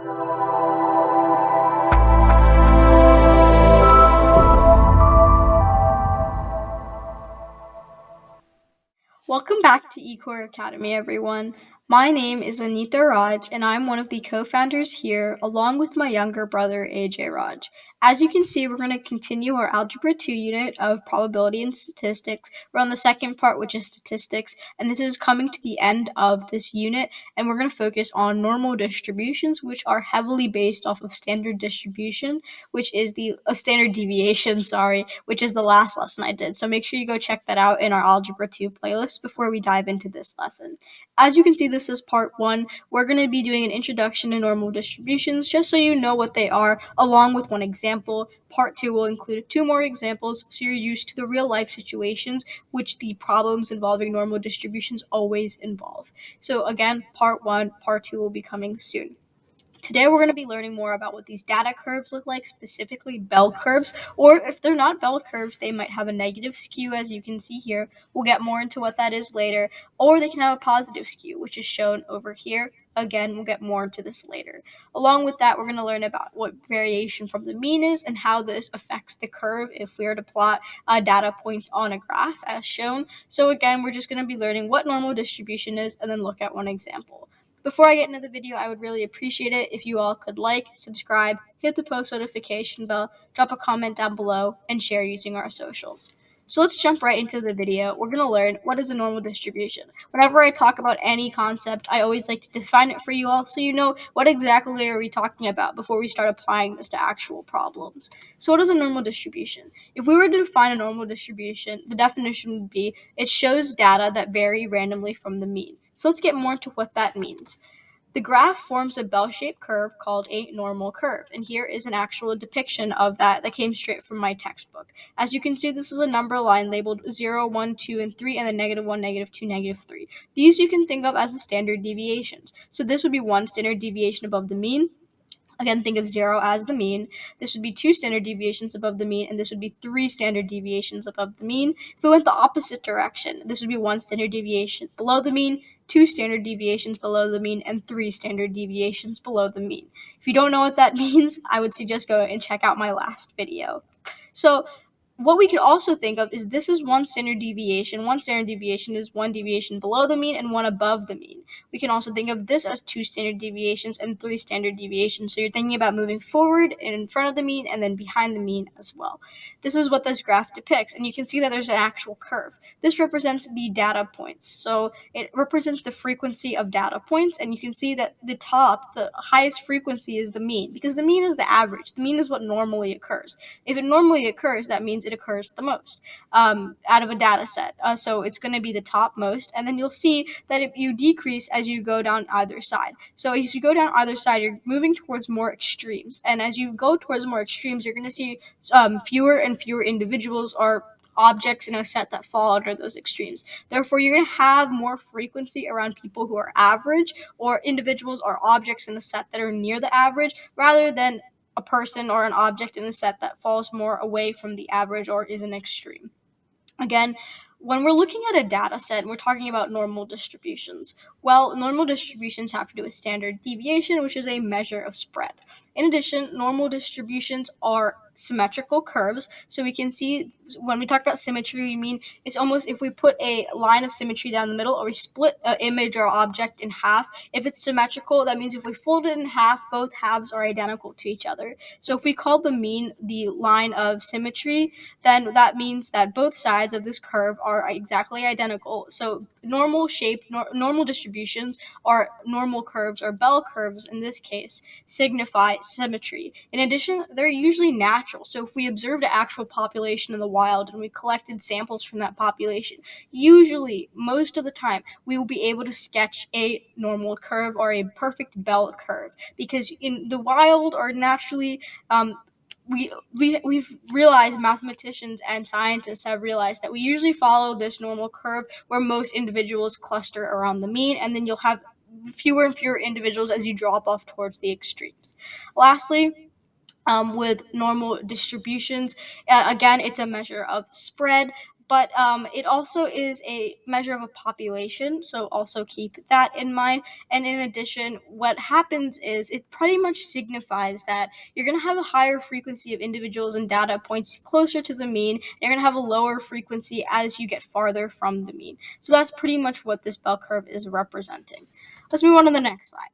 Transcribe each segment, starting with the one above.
Welcome back to eCoreAcademy, everyone. My name is Anita Raj, and I'm one of the co-founders here, along with my younger brother, AJ Raj. As you can see, we're going to continue our Algebra 2 unit of probability and statistics. We're on the second part, which is statistics, and this is coming to the end of this unit, and we're going to focus on normal distributions, which are heavily based off of standard distribution, which is standard deviation, which is the last lesson I did. So make sure you go check that out in our Algebra 2 playlist before we dive into this lesson. As you can see, this is part 1. We're going to be doing an introduction to normal distributions, just so you know what they are, along with one example. Part 2 will include 2 more examples, so you're used to the real-life situations, which the problems involving normal distributions always involve. So again, part 1, part 2 will be coming soon. Today we're going to be learning more about what these data curves look like, specifically bell curves, or if they're not bell curves, they might have a negative skew, as you can see here. We'll get more into what that is later, or they can have a positive skew, which is shown over here. Again, we'll get more into this later. Along with that, we're going to learn about what variation from the mean is and how this affects the curve if we were to plot data points on a graph as shown. So again, we're just going to be learning what normal distribution is and then look at one example. Before I get into the video, I would really appreciate it if you all could like, subscribe, hit the post notification bell, drop a comment down below, and share using our socials. So let's jump right into the video. We're going to learn what is a normal distribution. Whenever I talk about any concept, I always like to define it for you all so you know what exactly are we talking about before we start applying this to actual problems. So what is a normal distribution? If we were to define a normal distribution, the definition would be it shows data that vary randomly from the mean. So let's get more into what that means. The graph forms a bell-shaped curve called a normal curve, and here is an actual depiction of that came straight from my textbook. As you can see, this is a number line labeled 0, 1, 2, and 3, and then -1, -2, -3. These you can think of as the standard deviations. So this would be 1 standard deviation above the mean. Again, think of 0 as the mean. This would be 2 standard deviations above the mean, and this would be 3 standard deviations above the mean. If we went the opposite direction, this would be 1 standard deviation below the mean, 2 standard deviations below the mean, and 3 standard deviations below the mean. If you don't know what that means, I would suggest go and check out my last video. So what we could also think of is this is 1 standard deviation. 1 standard deviation is 1 deviation below the mean and 1 above the mean. We can also think of this as 2 standard deviations and 3 standard deviations. So you're thinking about moving forward and in front of the mean and then behind the mean as well. This is what this graph depicts, and you can see that there's an actual curve. This represents the data points. So it represents the frequency of data points, and you can see that the highest frequency is the mean, because the mean is the average. The mean is what normally occurs. If it normally occurs, that means it occurs the most out of a data set. So it's going to be the top most, and then you'll see that if you decrease as you go down either side. So as you go down either side, you're moving towards more extremes, and as you go towards more extremes, you're going to see fewer and fewer individuals or objects in a set that fall under those extremes. Therefore, you're going to have more frequency around people who are average, or individuals or objects in a set that are near the average, rather than a person or an object in the set that falls more away from the average or is an extreme. Again, when we're looking at a data set, we're talking about normal distributions. Well, normal distributions have to do with standard deviation, which is a measure of spread. In addition, normal distributions are symmetrical curves. So we can see when we talk about symmetry, we mean it's almost if we put a line of symmetry down the middle, or we split an image or object in half. If it's symmetrical, that means if we fold it in half, both halves are identical to each other. So if we call the mean the line of symmetry, then that means that both sides of this curve are exactly identical. So normal distributions, or normal curves or bell curves in this case, signify symmetry. In addition, they're usually natural. So if we observed an actual population in the wild and we collected samples from that population, usually, most of the time, we will be able to sketch a normal curve or a perfect bell curve, because in the wild or naturally, we've realized, mathematicians and scientists have realized, that we usually follow this normal curve where most individuals cluster around the mean, and then you'll have fewer and fewer individuals as you drop off towards the extremes. Lastly, with normal distributions, again, it's a measure of spread. but it also is a measure of a population, so also keep that in mind. And in addition, what happens is it pretty much signifies that you're going to have a higher frequency of individuals and data points closer to the mean. And you're going to have a lower frequency as you get farther from the mean. So that's pretty much what this bell curve is representing. Let's move on to the next slide.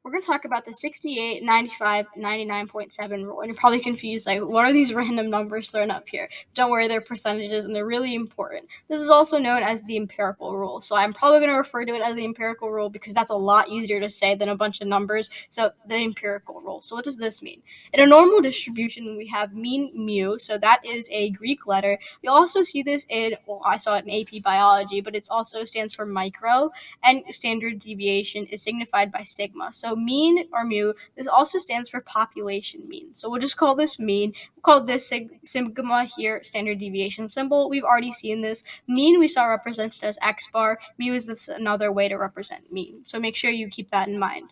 We're going to talk about the 68, 95, 99.7 rule. And you're probably confused, like, what are these random numbers thrown up here? Don't worry, they're percentages and they're really important. This is also known as the empirical rule. So I'm probably going to refer to it as the empirical rule because that's a lot easier to say than a bunch of numbers. So the empirical rule. So what does this mean? In a normal distribution, we have mean mu. So that is a Greek letter. You also see this in, well, I saw it in AP biology, but it also stands for micro, and standard deviation is signified by sigma. So mean or mu, this also stands for population mean. So we'll just call this mean. We'll call this sigma here, standard deviation symbol. We've already seen this. Mean we saw represented as x bar. Mu is this another way to represent mean. So make sure you keep that in mind.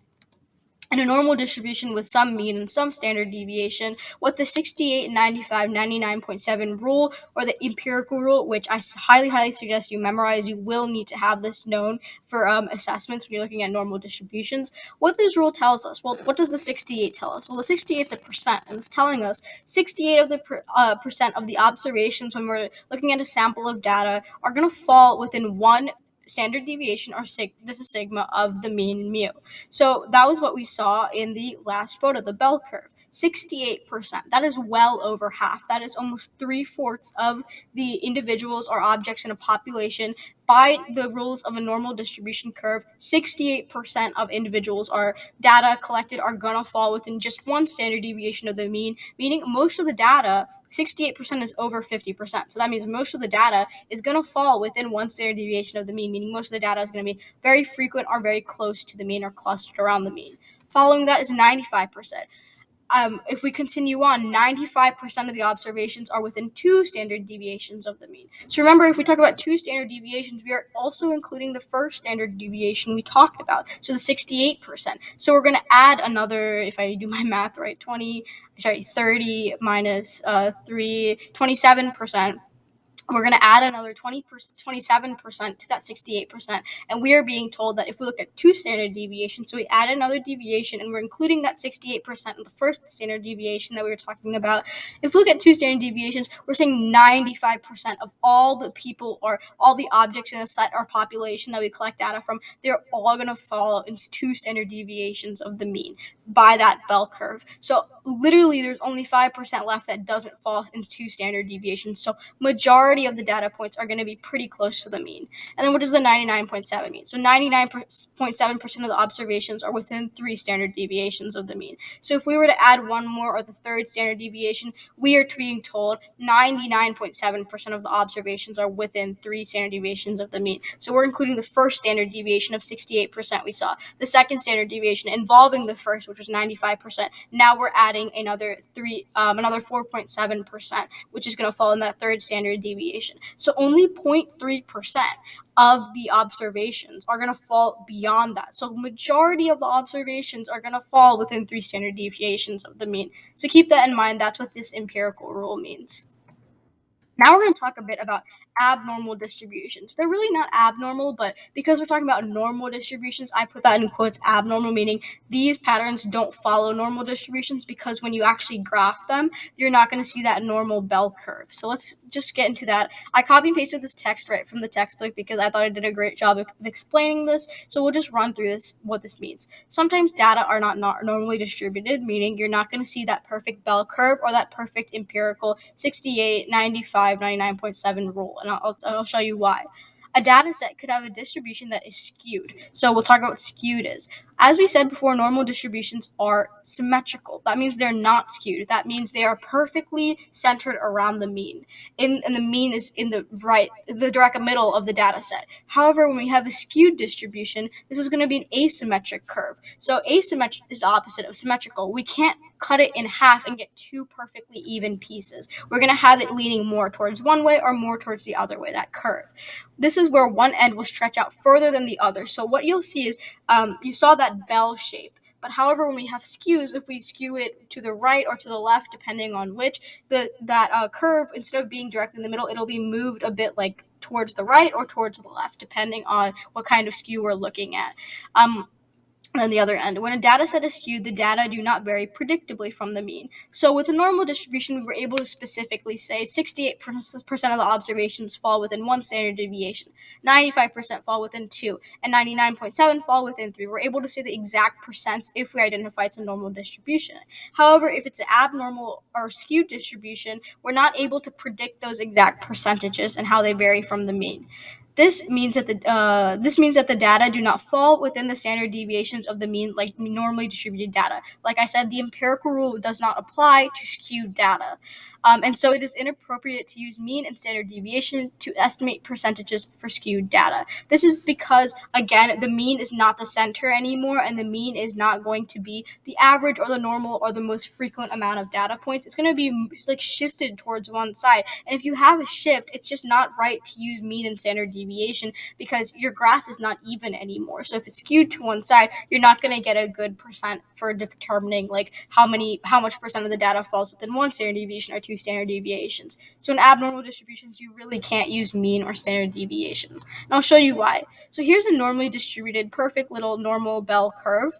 In a normal distribution with some mean and some standard deviation, what the 68, 95, 99.7 rule, or the empirical rule, which I highly suggest you memorize. You will need to have this known for assessments when you're looking at normal distributions. What this rule tells us, well, what does the 68 tell us? Well, the 68 is a percent, and it's telling us 68 of the percent of the observations when we're looking at a sample of data are going to fall within one standard deviation, or this is sigma, of the mean and mu. So that was what we saw in the last photo, the bell curve. 68%. That is well over half. That is almost 3/4 of the individuals or objects in a population. By the rules of a normal distribution curve, 68% of individuals or data collected are going to fall within just one standard deviation of the mean, meaning most of the data, 68% is over 50%. So that means most of the data is going to fall within one standard deviation of the mean, meaning most of the data is going to be very frequent or very close to the mean or clustered around the mean. Following that is 95%. If we continue on, 95% of the observations are within two standard deviations of the mean. So remember, if we talk about two standard deviations, we are also including the first standard deviation we talked about, so the 68%. So we're going to add another, if I do my math right, 30 minus 3, 27%. We're going to add another 27% to that 68%. And we are being told that if we look at two standard deviations, so we add another deviation and we're including that 68% in the first standard deviation that we were talking about. If we look at two standard deviations, we're saying 95% of all the people or all the objects in a set or population that we collect data from, they're all going to fall in two standard deviations of the mean by that bell curve. So literally there's only 5% left that doesn't fall in two standard deviations. So majority of the data points are going to be pretty close to the mean. And then what does the 99.7 mean? So 99.7% of the observations are within three standard deviations of the mean. So if we were to add one more, or the third standard deviation, we are being told 99.7% of the observations are within three standard deviations of the mean. So we're including the first standard deviation of 68% we saw, the second standard deviation involving the first, which was 95%. Now we're adding another 4.7%, which is going to fall in that third standard deviation. So only 0.3% of the observations are going to fall beyond that. So majority of the observations are going to fall within three standard deviations of the mean. So keep that in mind. That's what this empirical rule means. Now we're going to talk a bit about abnormal distributions. They're really not abnormal, but because we're talking about normal distributions, I put that in quotes, abnormal, meaning these patterns don't follow normal distributions, because when you actually graph them, you're not going to see that normal bell curve. So let's just get into that. I copy and pasted this text right from the textbook because I thought I did a great job of explaining this. So we'll just run through this, what this means. Sometimes data are not normally distributed, meaning you're not going to see that perfect bell curve or that perfect empirical 68, 95, 99.7 rule. And I'll show you why. A data set could have a distribution that is skewed. So we'll talk about what skewed is. As we said before, normal distributions are symmetrical. That means they're not skewed. That means they are perfectly centered around the mean. And the mean is in the direct middle of the data set. However, when we have a skewed distribution, this is going to be an asymmetric curve. So asymmetric is the opposite of symmetrical. We can't cut it in half and get two perfectly even pieces. We're going to have it leaning more towards one way or more towards the other way, that curve. This is where one end will stretch out further than the other. So what you'll see is you saw that bell shape, But however, when we have skews, if we skew it to the right or to the left, depending on which, that curve, instead of being directly in the middle, it'll be moved a bit like towards the right or towards the left, depending on what kind of skew we're looking at. On the other end, when a data set is skewed, the data do not vary predictably from the mean. So with a normal distribution, we were able to specifically say 68% of the observations fall within one standard deviation, 95% fall within two, and 99.7% fall within three. We're able to say the exact percents if we identify it's a normal distribution. However, if it's an abnormal or skewed distribution, we're not able to predict those exact percentages and how they vary from the mean. This means that the data do not fall within the standard deviations of the mean like normally distributed data. Like I said, the empirical rule does not apply to skewed data. And so it is inappropriate to use mean and standard deviation to estimate percentages for skewed data. This is because, again, the mean is not the center anymore, and the mean is not going to be the average or the normal or the most frequent amount of data points. It's going to be like shifted towards one side. And if you have a shift, it's just not right to use mean and standard deviation because your graph is not even anymore. So if it's skewed to one side, you're not going to get a good percent for determining like how much percent of the data falls within one standard deviation or two standard deviations. So in abnormal distributions, you really can't use mean or standard deviation. And I'll show you why. So here's a normally distributed, perfect little normal bell curve.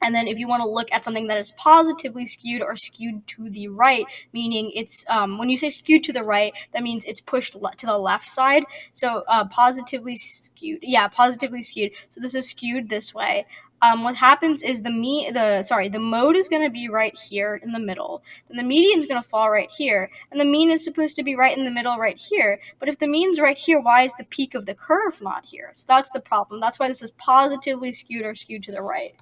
And then if you want to look at something that is positively skewed or skewed to the right, meaning it's when you say skewed to the right, that means it's pushed to the left side. So positively skewed. Yeah, positively skewed. So this is skewed this way. What happens is the mode is going to be right here in the middle. Then the median is going to fall right here, and the mean is supposed to be right in the middle right here. But if the mean's right here, why is the peak of the curve not here? So that's the problem. That's why this is positively skewed or skewed to the right.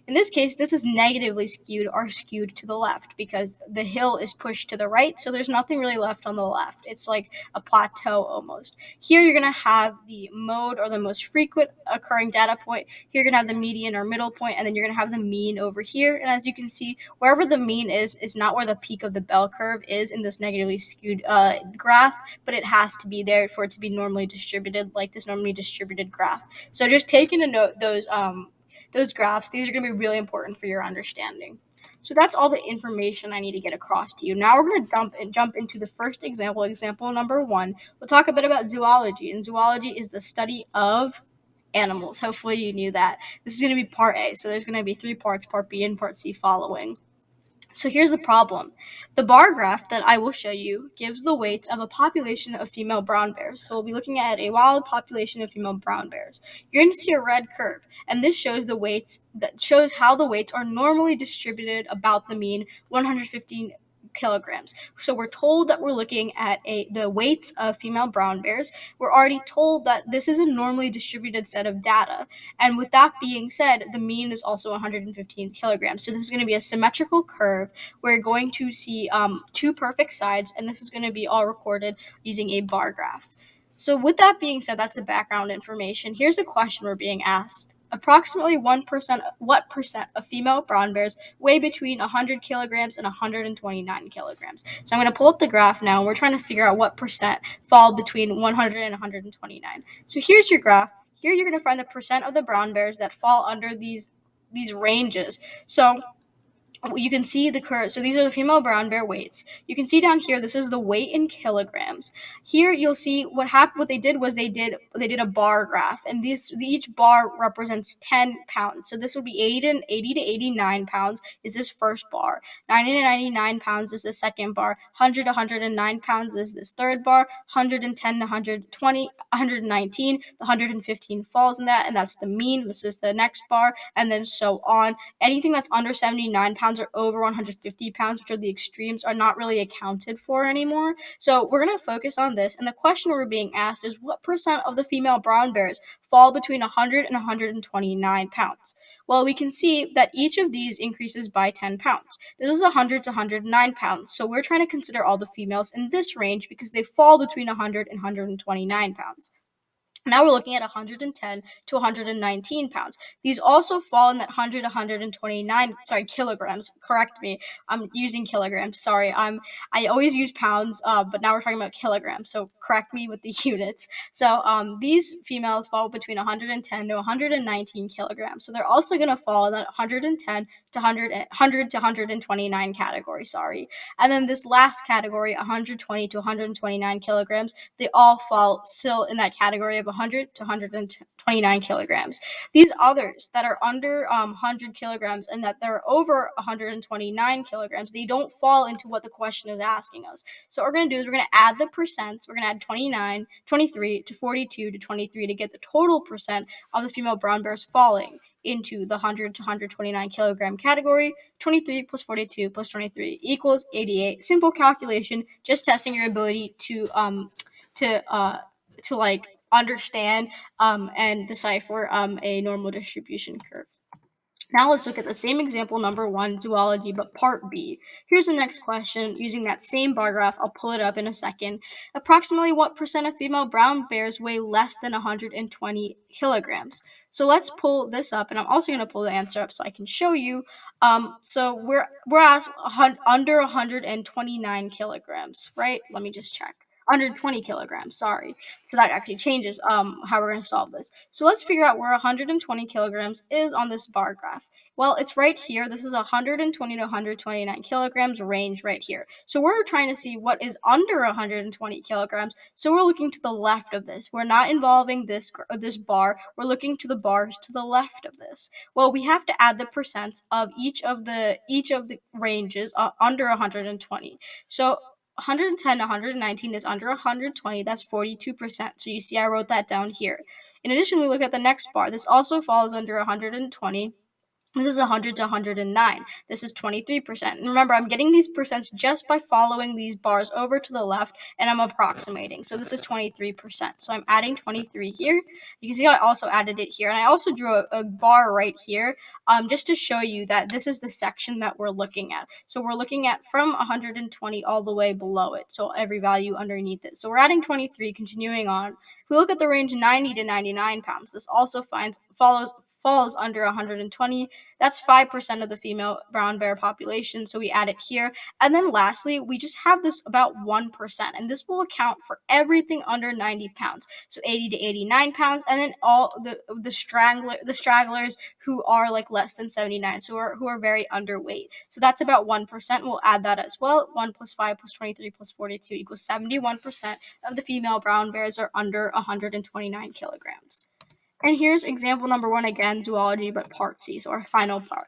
In this case, this is negatively skewed or skewed to the left because the hill is pushed to the right, so there's nothing really left on the left. It's like a plateau almost. Here you're going to have the mode or the most frequent occurring data point. Here you're going to have the median or middle point, and then you're going to have the mean over here. And as you can see, wherever the mean is not where the peak of the bell curve is in this negatively skewed graph, but it has to be there for it to be normally distributed, like this normally distributed graph. So just taking a note those graphs, these are going to be really important for your understanding. So that's all the information I need to get across to you. Now we're going to jump into the first example number 1. We'll talk a bit about zoology, and zoology is the study of animals. Hopefully you knew that. This is going to be part A, so there's going to be 3 parts, part B and part C following. So here's the problem. The bar graph that I will show you gives the weights of a population of female brown bears. So we'll be looking at a wild population of female brown bears. You're going to see a red curve, and this shows how the weights are normally distributed about the mean 115 kilograms. So we're told that we're looking at the weights of female brown bears. We're already told that this is a normally distributed set of data. And with that being said, the mean is also 115 kilograms. So this is going to be a symmetrical curve. We're going to see 2 perfect sides, and this is going to be all recorded using a bar graph. So with that being said, that's the background information. Here's a question we're being asked. Approximately what percent of female brown bears weigh between 100 kilograms and 129 kilograms? So I'm going to pull up the graph now, and we're trying to figure out what percent fall between 100 and 129. So here's your graph. Here you're going to find the percent of the brown bears that fall under these ranges. So you can see the curve. So these are the female brown bear weights. You can see down here, this is the weight in kilograms. Here you'll see what happened. What they did was they did a bar graph, and each bar represents 10 pounds. So this would be 80 to 89 pounds is this first bar. 90 to 99 pounds is the second bar. 100 to 109 pounds is this third bar. 110 to 120, 119, the 115 falls in that, and that's the mean. This is the next bar, and then so on. Anything that's under 79 pounds or over 150 pounds, which are the extremes, are not really accounted for anymore. So we're going to focus on this. And the question we're being asked is what percent of the female brown bears fall between 100 and 129 pounds? Well, we can see that each of these increases by 10 pounds. This is 100 to 109 pounds. So we're trying to consider all the females in this range because they fall between 100 and 129 pounds. Now we're looking at 110 to 119 pounds. These also fall in that 100 to 129, kilograms. Correct me. I'm using kilograms. I always use pounds, but now we're talking about kilograms. So correct me with the units. So these females fall between 110 to 119 kilograms. So they're also going to fall in that 110 to 100 to 129 category. And then this last category, 120 to 129 kilograms, they all fall still in that category of 100 to 129 kilograms. These others that are under 100 kilograms and that they're over 129 kilograms, they don't fall into what the question is asking us. So what we're going to do is we're going to add the percents. We're going to add 29, 23 to 42 to 23 to get the total percent of the female brown bears falling into the 100 to 129 kilogram category. 23 plus 42 plus 23 equals 88. Simple calculation, just testing your ability to understand and decipher a normal distribution curve. Now let's look at the same example number 1, zoology, but part B. Here's the next question. Using that same bar graph, I'll pull it up in a second. Approximately what percent of female brown bears weigh less than 120 kilograms? So let's pull this up, and I'm also going to pull the answer up so I can show you. So we're asked under 129 kilograms, right? Let me just check. Under 20 kilograms, sorry. So that actually changes how we're going to solve this. So let's figure out where 120 kilograms is on this bar graph. Well, it's right here. This is 120 to 129 kilograms range right here. So we're trying to see what is under 120 kilograms. So we're looking to the left of this. We're not involving this bar. We're looking to the bars to the left of this. Well, we have to add the percents of each of the ranges under 120. So 110 to 119 is under 120. That's 42%. So you see I wrote that down here. In addition, we look at the next bar. This also falls under 120. This is 100 to 109. This is 23%. And remember, I'm getting these percents just by following these bars over to the left, and I'm approximating. So this is 23%. So I'm adding 23 here. You can see I also added it here. And I also drew a bar right here just to show you that this is the section that we're looking at. So we're looking at from 120 all the way below it. So every value underneath it. So we're adding 23, continuing on. If we look at the range 90 to 99 pounds, this also falls under 120. That's 5% of the female brown bear population, so we add it here. And then lastly, we just have this about 1%, and this will account for everything under 90 pounds. So 80 to 89 pounds, and then all the stragglers who are like less than 79, so who are very underweight. So that's about 1%. We'll add that as well. 1 plus 5 plus 23 plus 42 equals 71% of the female brown bears are under 129 kilograms. And here's example number 1 again, zoology, but part C, so our final part.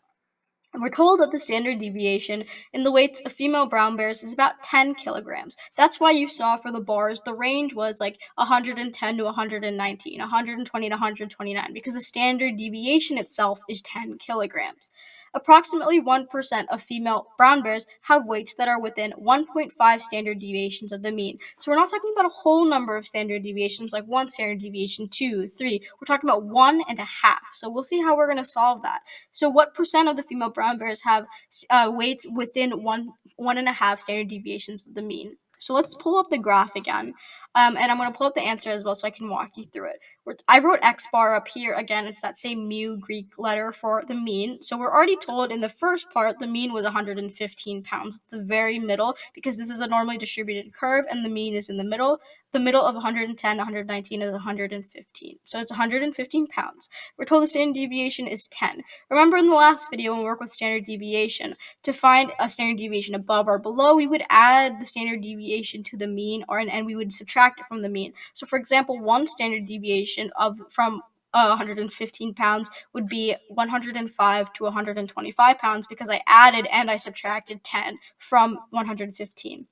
And we're told that the standard deviation in the weights of female brown bears is about 10 kilograms. That's why you saw for the bars, the range was like 110 to 119, 120 to 129, because the standard deviation itself is 10 kilograms. Approximately 1% of female brown bears have weights that are within 1.5 standard deviations of the mean. So we're not talking about a whole number of standard deviations, like 1 standard deviation, 2, 3. We're talking about 1.5. So we'll see how we're going to solve that. So what percent of the female brown bears have weights within 1.5 standard deviations of the mean? So let's pull up the graph again, and I'm going to pull up the answer as well so I can walk you through it. I wrote X bar up here. Again, it's that same mu Greek letter for the mean. So we're already told in the first part the mean was 115 pounds at the very middle, because this is a normally distributed curve and the mean is in the middle. The middle of 110 to 119 is 115. So it's 115 pounds. We're told the standard deviation is 10. Remember in the last video when we worked with standard deviation, to find a standard deviation above or below, we would add the standard deviation to the mean, and we would subtract it from the mean. So for example, one standard deviation from 115 pounds would be 105 to 125 pounds, because I added and I subtracted 10 from 115.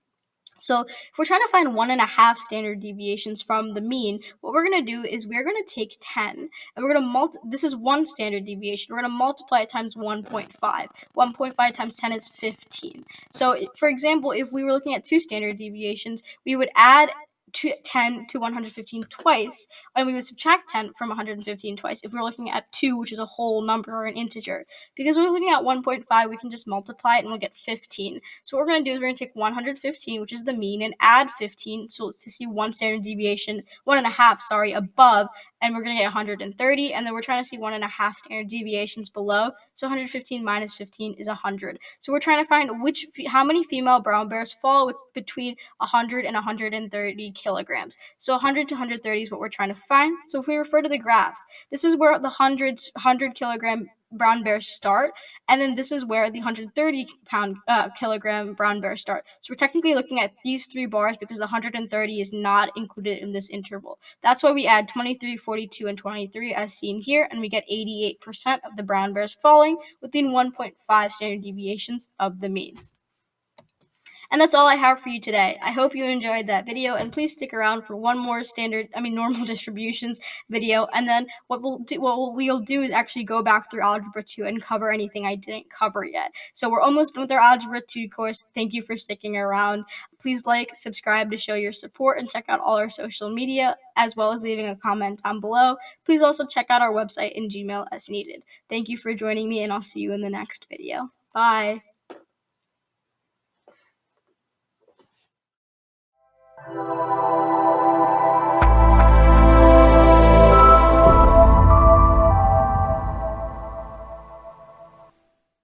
So if we're trying to find 1.5 standard deviations from the mean, what we're going to do is we're going to take 10, and we're going to this is one standard deviation. We're going to multiply it times 1.5. 1.5 times 10 is 15. So for example, if we were looking at 2 standard deviations, we would add 10 to 115 twice, and we would subtract 10 from 115 twice if we're looking at 2, which is a whole number or an integer. Because we're looking at 1.5, we can just multiply it and we'll get 15. So what we're going to do is we're going to take 115, which is the mean, and add 15, so to see one standard deviation, 1.5, above, and we're going to get 130, and then we're trying to see 1.5 standard deviations below, so 115 minus 15 is 100. So we're trying to find how many female brown bears fall between 100 and 130 kilograms. So 100 to 130 is what we're trying to find. So if we refer to the graph, this is where the 100 kilogram brown bears start, and then this is where the 130 kilogram brown bears start. So we're technically looking at these 3 bars because the 130 is not included in this interval. That's why we add 23, 42, and 23 as seen here, and we get 88% of the brown bears falling within 1.5 standard deviations of the mean. And that's all I have for you today. I hope you enjoyed that video, and please stick around for one more normal distributions video. And then what we'll do is actually go back through Algebra 2 and cover anything I didn't cover yet. So we're almost done with our Algebra 2 course. Thank you for sticking around. Please like, subscribe to show your support, and check out all our social media, as well as leaving a comment down below. Please also check out our website and Gmail as needed. Thank you for joining me, and I'll see you in the next video. Bye.